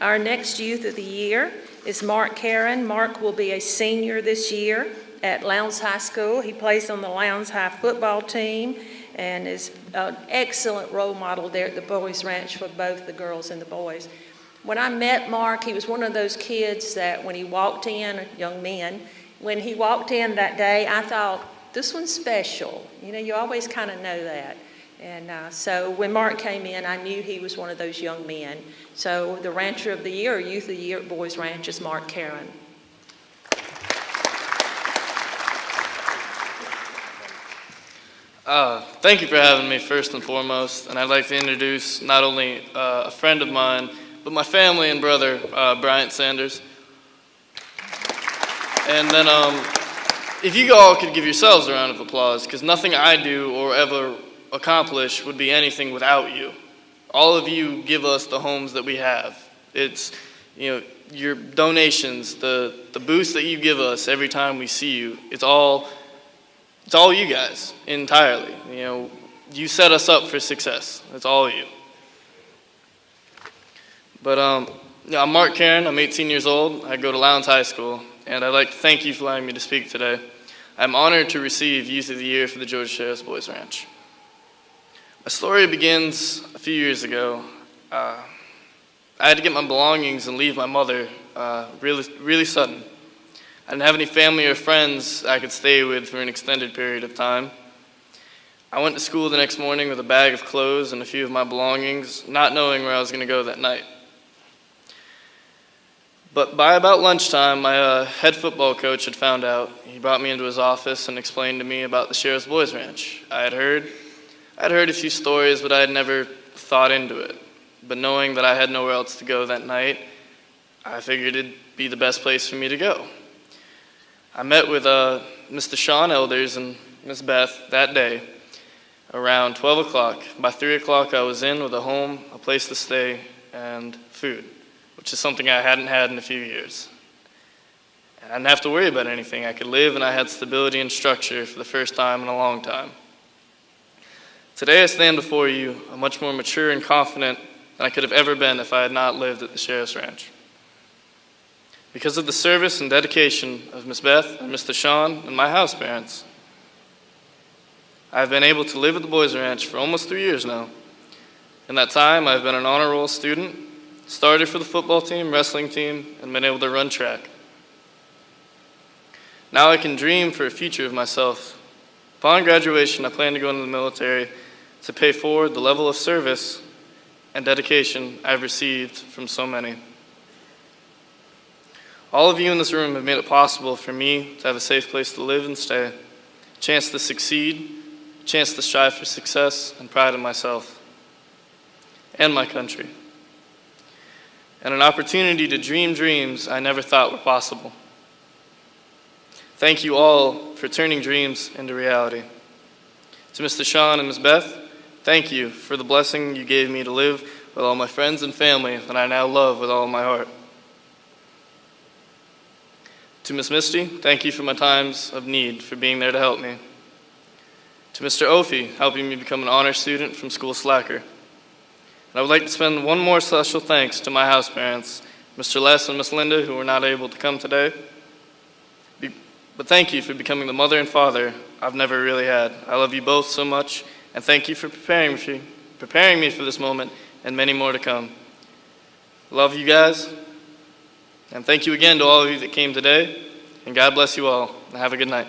Our next Youth of the Year is Mark Karen. Mark will be a senior this year at Lowndes High School. He plays on the Lowndes High football team and is an excellent role model there at the Boys Ranch for both the girls and the boys. When I met Mark, he was one of those kids that when he walked in, young men, when he walked in that day, I thought, this one's special. You know, you always kind of know that. And so when Mark came in, I knew he was one of those young men. So the Rancher of the Year, or Youth of the Year at Boys Ranch is Mark Karen. Thank you for having me first and foremost. And I'd like to introduce not only a friend of mine, but my family and brother, Bryant Sanders. And then if you all could give yourselves a round of applause, because nothing I do or ever accomplish would be anything without you. All of you give us the homes that we have. It's, you know, your donations, the boost that you give us every time we see you. It's all you guys entirely. You know, you set us up for success. It's all you. But yeah, I'm Mark Karen. I'm 18 years old. I go to Lowndes High School, and I'd like to thank you for allowing me to speak today. I'm honored to receive Youth of the Year for the Georgia Sheriff's Boys Ranch. My story begins a few years ago. I had to get my belongings and leave my mother really sudden. I didn't have any family or friends I could stay with for an extended period of time. I went to school the next morning with a bag of clothes and a few of my belongings, not knowing where I was going to go that night. But by about lunchtime, my head football coach had found out. He brought me into his office and explained to me about the Sheriff's Boys Ranch. I'd heard a few stories, but I had never thought into it. But knowing that I had nowhere else to go that night, I figured it'd be the best place for me to go. I met with Mr. Sean Elders and Miss Beth that day around 12 o'clock. By 3 o'clock, I was in with a home, a place to stay, and food, which is something I hadn't had in a few years. And I didn't have to worry about anything. I could live, and I had stability and structure for the first time in a long time. Today, I stand before you, a much more mature and confident than I could have ever been if I had not lived at the Sheriff's Ranch. Because of the service and dedication of Miss Beth and Mr. Sean and my house parents, I've been able to live at the Boys Ranch for almost 3 years now. In that time, I've been an honor roll student, started for the football team, wrestling team, and been able to run track. Now I can dream for a future of myself. Upon graduation, I plan to go into the military to pay forward the level of service and dedication I've received from so many. All of you in this room have made it possible for me to have a safe place to live and stay, a chance to succeed, a chance to strive for success and pride in myself and my country, and an opportunity to dream dreams I never thought were possible. Thank you all for turning dreams into reality. To Mr. Sean and Ms. Beth, thank you for the blessing you gave me to live with all my friends and family that I now love with all my heart. To Miss Misty, thank you for my times of need, for being there to help me. To Mr. Ophi, helping me become an honor student from School Slacker. And I would like to spend one more special thanks to my house parents, Mr. Les and Miss Linda, who were not able to come today. But thank you for becoming the mother and father I've never really had. I love you both so much, and thank you for preparing me for this moment and many more to come. Love you guys, and thank you again to all of you that came today, and God bless you all, and have a good night.